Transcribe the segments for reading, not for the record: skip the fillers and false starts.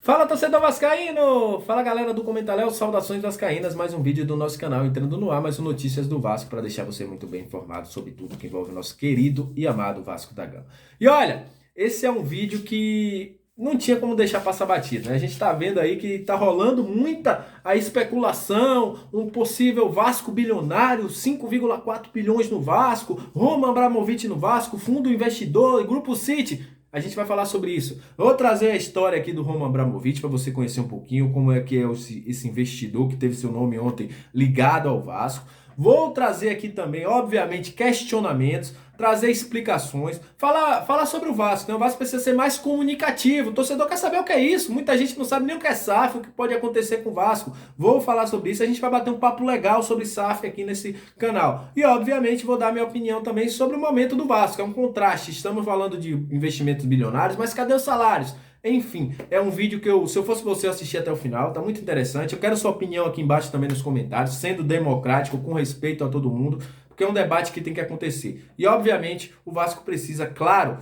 Fala, torcedor vascaíno! Fala, galera do Comentaléu, saudações vascaínas, mais um vídeo do nosso canal entrando no ar, mais um Notícias do Vasco para deixar você muito bem informado sobre tudo que envolve o nosso querido e amado Vasco da Gama. E olha, esse é um vídeo que não tinha como deixar passar batido, né? A gente tá vendo aí que tá rolando muita a especulação, um possível Vasco bilionário, 5,4 bilhões no Vasco, Roman Abramovich no Vasco, fundo investidor, Grupo City. A gente vai falar sobre isso. Vou trazer a história aqui do Roman Abramovich para você conhecer um pouquinho como é que é esse investidor que teve seu nome ontem ligado ao Vasco. Vou trazer aqui também, obviamente, questionamentos, trazer explicações, falar sobre o Vasco, né? O Vasco precisa ser mais comunicativo. O torcedor quer saber o que é isso. Muita gente não sabe nem o que é SAF, o que pode acontecer com o Vasco. Vou falar sobre isso. A gente vai bater um papo legal sobre SAF aqui nesse canal. E, obviamente, vou dar minha opinião também sobre o momento do Vasco. É um contraste. Estamos falando de investimentos bilionários, mas cadê os salários? Enfim, é um vídeo que se eu fosse você, eu assistir até o final, tá muito interessante. Eu quero sua opinião aqui embaixo também nos comentários, sendo democrático, com respeito a todo mundo, porque é um debate que tem que acontecer. E, obviamente, o Vasco precisa, claro,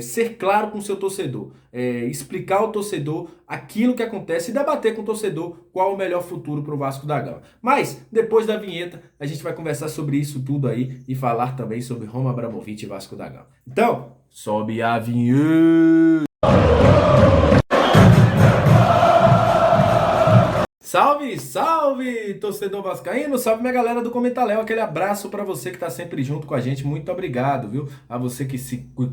ser claro com o seu torcedor, explicar ao torcedor aquilo que acontece e debater com o torcedor qual o melhor futuro para o Vasco da Gama. Mas, depois da vinheta, a gente vai conversar sobre isso tudo aí e falar também sobre Roman Abramovich e Vasco da Gama. Então, sobe a vinheta! Salve, salve, torcedor vascaíno, salve minha galera do Comentaléu, aquele abraço pra você que tá sempre junto com a gente, muito obrigado, viu? A você que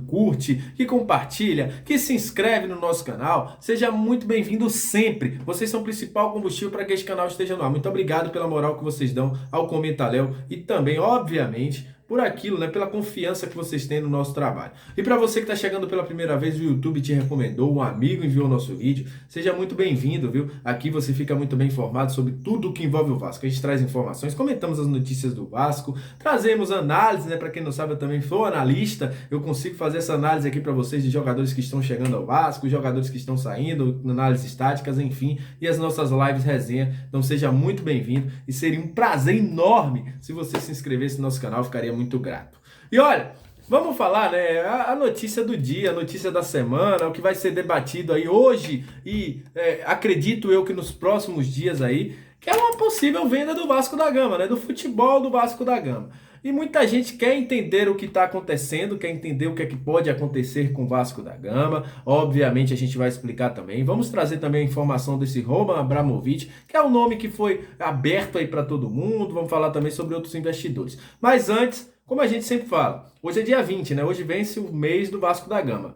curte, que compartilha, que se inscreve no nosso canal, seja muito bem-vindo sempre. Vocês são o principal combustível para que este canal esteja no ar. Muito obrigado pela moral que vocês dão ao Comentaléu e também, obviamente, por aquilo, né, pela confiança que vocês têm no nosso trabalho. E para você que está chegando pela primeira vez, o YouTube te recomendou, um amigo enviou o nosso vídeo, seja muito bem-vindo, viu? Aqui você fica muito bem informado sobre tudo o que envolve o Vasco. A gente traz informações, comentamos as notícias do Vasco, trazemos análise, né? Para quem não sabe, eu também sou analista, eu consigo fazer essa análise aqui para vocês de jogadores que estão chegando ao Vasco, jogadores que estão saindo, análises estáticas, enfim, e as nossas lives resenha. Então seja muito bem-vindo e seria um prazer enorme se você se inscrevesse no nosso canal, ficaria muito grato. E olha, vamos falar, né, a notícia do dia, a notícia da semana, o que vai ser debatido aí hoje e acredito eu que nos próximos dias aí, que é uma possível venda do Vasco da Gama, né, do futebol do Vasco da Gama. E muita gente quer entender o que está acontecendo, quer entender o que é que pode acontecer com o Vasco da Gama. Obviamente a gente vai explicar também. Vamos trazer também a informação desse Roman Abramovich, que é o nome que foi aberto aí para todo mundo. Vamos falar também sobre outros investidores. Mas antes, como a gente sempre fala, hoje é dia 20, né? Hoje vence o mês do Vasco da Gama.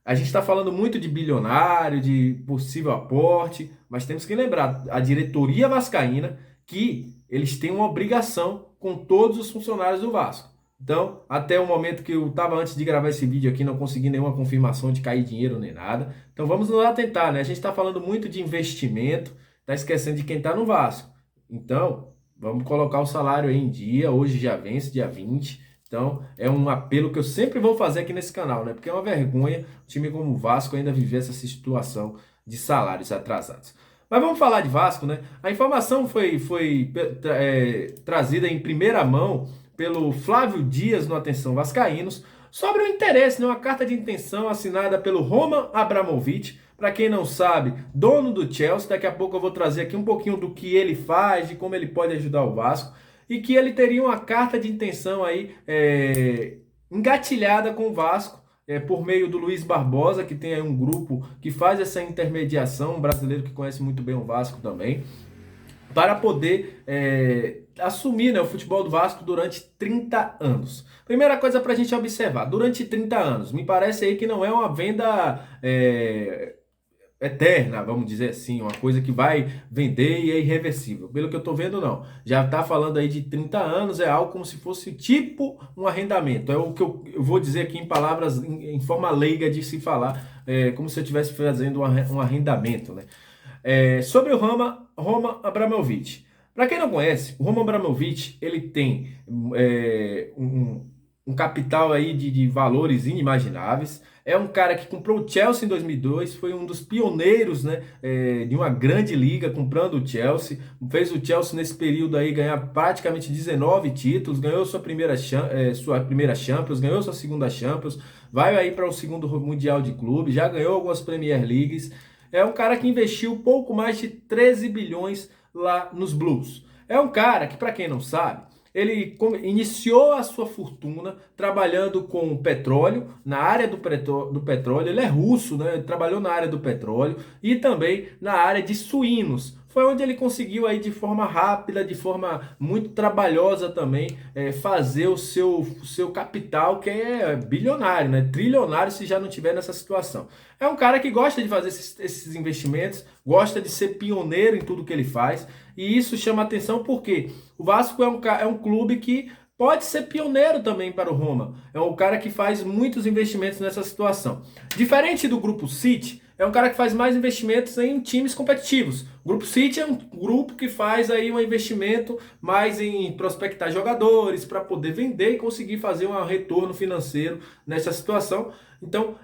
A gente está falando muito de bilionário, de possível aporte, mas temos que lembrar, a diretoria vascaína, que eles têm uma obrigação com todos os funcionários do Vasco. Então, até o momento que eu estava antes de gravar esse vídeo aqui, não consegui nenhuma confirmação de cair dinheiro nem nada. Então vamos nos atentar, né? A gente está falando muito de investimento, está esquecendo de quem está no Vasco. Então, vamos colocar o salário aí em dia, hoje já vence, dia 20. Então, é um apelo que eu sempre vou fazer aqui nesse canal, né? Porque é uma vergonha um time como o Vasco ainda viver essa situação de salários atrasados. Mas vamos falar de Vasco, né? A informação foi trazida em primeira mão pelo Flávio Dias no Atenção Vascaínos sobre o interesse, né? Uma carta de intenção assinada pelo Roman Abramovich. Para quem não sabe, dono do Chelsea. Daqui a pouco eu vou trazer aqui um pouquinho do que ele faz, de como ele pode ajudar o Vasco. E que ele teria uma carta de intenção aí engatilhada com o Vasco, por meio do Luiz Barbosa, que tem aí um grupo que faz essa intermediação, um brasileiro que conhece muito bem o Vasco também, para poder assumir, né, o futebol do Vasco durante 30 anos. Primeira coisa para a gente observar, durante 30 anos, me parece aí que não é uma venda eterna, vamos dizer assim, uma coisa que vai vender e é irreversível. Pelo que eu tô vendo, não. Já tá falando aí de 30 anos, é algo como se fosse tipo um arrendamento. É o que eu vou dizer aqui em palavras, em forma leiga de se falar, como se eu estivesse fazendo um arrendamento, né? Sobre o Roman Abramovich. Para quem não conhece, o Roman Abramovich, ele tem um capital aí de valores inimagináveis. É um cara que comprou o Chelsea em 2002, foi um dos pioneiros, né, de uma grande liga, comprando o Chelsea. Fez o Chelsea nesse período aí ganhar praticamente 19 títulos, ganhou sua primeira Champions, ganhou sua segunda Champions, vai aí para o segundo Mundial de Clube, já ganhou algumas Premier Leagues. é um cara que investiu pouco mais de 13 bilhões lá nos Blues. É um cara que, para quem não sabe, ele iniciou a sua fortuna trabalhando com petróleo, na área do petróleo. Ele é russo, né? Ele trabalhou na área do petróleo e também na área de suínos. Foi onde ele conseguiu aí de forma rápida, de forma muito trabalhosa também, fazer o seu capital, que é bilionário, né? Trilionário se já não tiver nessa situação. É um cara que gosta de fazer esses investimentos, gosta de ser pioneiro em tudo que ele faz, e isso chama atenção porque o Vasco é um clube que pode ser pioneiro também para o Roma. É um cara que faz muitos investimentos nessa situação. Diferente do Grupo City, é um cara que faz mais investimentos em times competitivos. O Grupo City é um grupo que faz aí um investimento mais em prospectar jogadores para poder vender e conseguir fazer um retorno financeiro nessa situação. Então,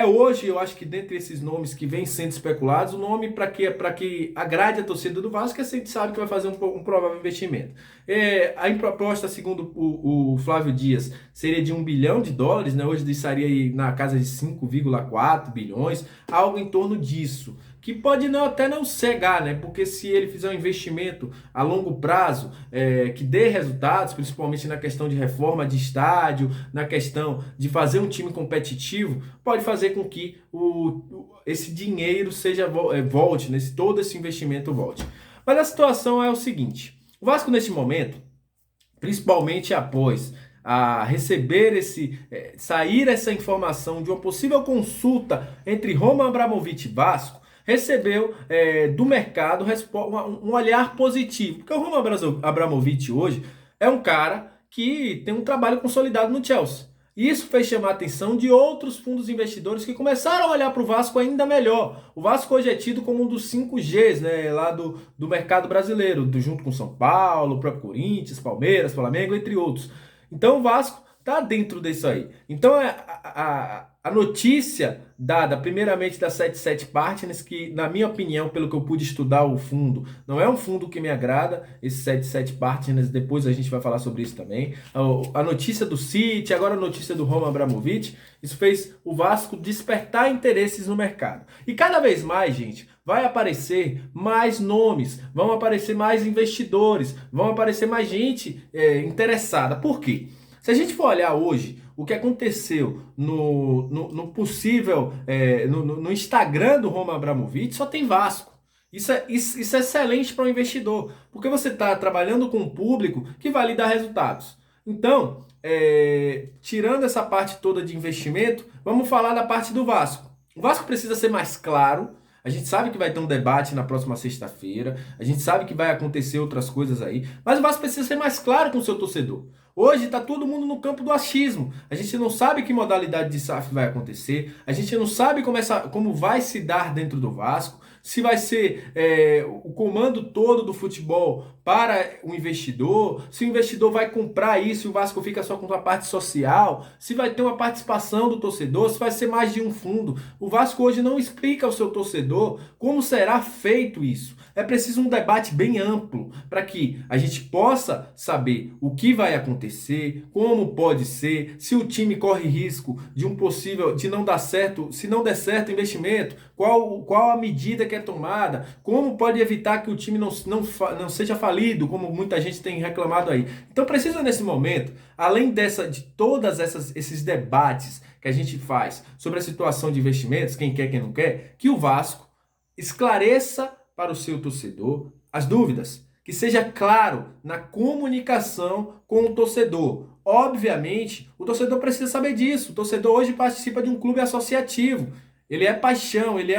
hoje, eu acho que dentre esses nomes que vêm sendo especulados, o nome para que agrade a torcida do Vasco, a gente sabe que vai fazer um provável investimento. A proposta, segundo o Flávio Dias, seria de 1 bilhão de dólares, né? Hoje estaria aí na casa de 5,4 bilhões, algo em torno disso. Que pode até não cegar, né? Porque se ele fizer um investimento a longo prazo, que dê resultados, principalmente na questão de reforma de estádio, na questão de fazer um time competitivo, pode fazer com que esse dinheiro volte, né? Todo esse investimento volte. Mas a situação é o seguinte: o Vasco neste momento, principalmente após a receber sair essa informação de uma possível consulta entre Roman Abramovich e Vasco, recebeu do mercado um olhar positivo. Porque o Roman Abramovich hoje é um cara que tem um trabalho consolidado no Chelsea. E isso fez chamar a atenção de outros fundos investidores que começaram a olhar para o Vasco ainda melhor. O Vasco hoje é tido como um dos 5Gs, né, lá do mercado brasileiro, junto com São Paulo, o próprio Corinthians, Palmeiras, Flamengo, entre outros. Então o Vasco está dentro disso aí. Então a notícia dada primeiramente da 77 Partners, que na minha opinião, pelo que eu pude estudar o fundo, não é um fundo que me agrada, esse 77 Partners, depois a gente vai falar sobre isso também. A notícia do City, agora a notícia do Roman Abramovich, isso fez o Vasco despertar interesses no mercado. E cada vez mais, gente, vai aparecer mais nomes, vão aparecer mais investidores, vão aparecer mais gente interessada. Por quê? Se a gente for olhar hoje o que aconteceu no possível, no Instagram do Roman Abramovich, só tem Vasco. Isso é excelente para o investidor, porque você está trabalhando com um público que vai lhe dar resultados. Então, tirando essa parte toda de investimento, vamos falar da parte do Vasco. O Vasco precisa ser mais claro. A gente sabe que vai ter um debate na próxima sexta-feira, a gente sabe que vai acontecer outras coisas aí, mas o Vasco precisa ser mais claro com o seu torcedor. Hoje está todo mundo no campo do achismo. A gente não sabe que modalidade de SAF vai acontecer, a gente não sabe como vai se dar dentro do Vasco, se vai ser o comando todo do futebol para o investidor, se o investidor vai comprar isso e o Vasco fica só com a parte social, se vai ter uma participação do torcedor, se vai ser mais de um fundo. O Vasco hoje não explica ao seu torcedor como será feito isso. É preciso um debate bem amplo para que a gente possa saber o que vai acontecer, como pode ser, se o time corre risco de não dar certo, se não der certo o investimento, qual a medida que é tomada, como pode evitar que o time não seja falido, como muita gente tem reclamado aí. Então precisa nesse momento, além de todas esses debates que a gente faz sobre a situação de investimentos, quem quer, quem não quer, que o Vasco esclareça para o seu torcedor as dúvidas, que seja claro na comunicação com o torcedor. Obviamente, o torcedor precisa saber disso. O torcedor hoje participa de um clube associativo. Ele é paixão, ele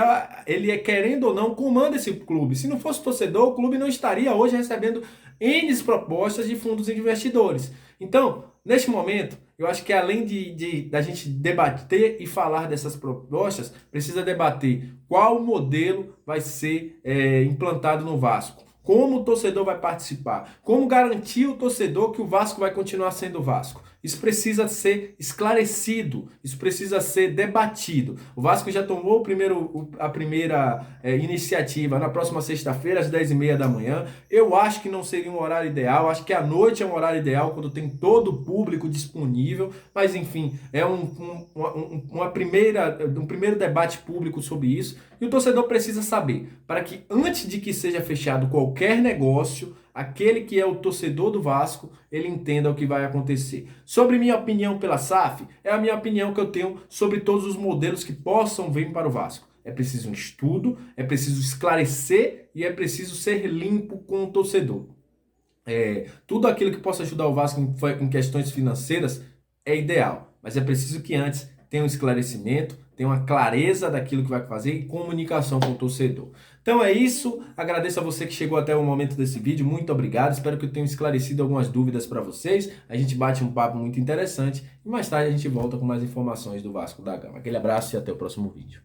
é querendo ou não, comanda esse clube. Se não fosse torcedor, o clube não estaria hoje recebendo N propostas de fundos de investidores. Então, neste momento, eu acho que além da gente debater e falar dessas propostas, precisa debater qual modelo vai ser implantado no Vasco. Como o torcedor vai participar? Como garantir o torcedor que o Vasco vai continuar sendo Vasco? Isso precisa ser esclarecido, isso precisa ser debatido. O Vasco já tomou a primeira iniciativa na próxima sexta-feira, às 10h30 da manhã. Eu acho que não seria um horário ideal, acho que a noite é um horário ideal, quando tem todo o público disponível, mas enfim, é um primeiro debate público sobre isso, e o torcedor precisa saber, para que antes de que seja fechado qualquer negócio, aquele que é o torcedor do Vasco, ele entenda o que vai acontecer. Sobre minha opinião pela SAF, é a minha opinião que eu tenho sobre todos os modelos que possam vir para o Vasco. É preciso um estudo, é preciso esclarecer e é preciso ser limpo com o torcedor. Tudo aquilo que possa ajudar o Vasco em questões financeiras é ideal, mas é preciso que antes tenha um esclarecimento, tenha uma clareza daquilo que vai fazer e comunicação com o torcedor. Então é isso, agradeço a você que chegou até o momento desse vídeo, muito obrigado, espero que eu tenha esclarecido algumas dúvidas para vocês, a gente bate um papo muito interessante e mais tarde a gente volta com mais informações do Vasco da Gama. Aquele abraço e até o próximo vídeo.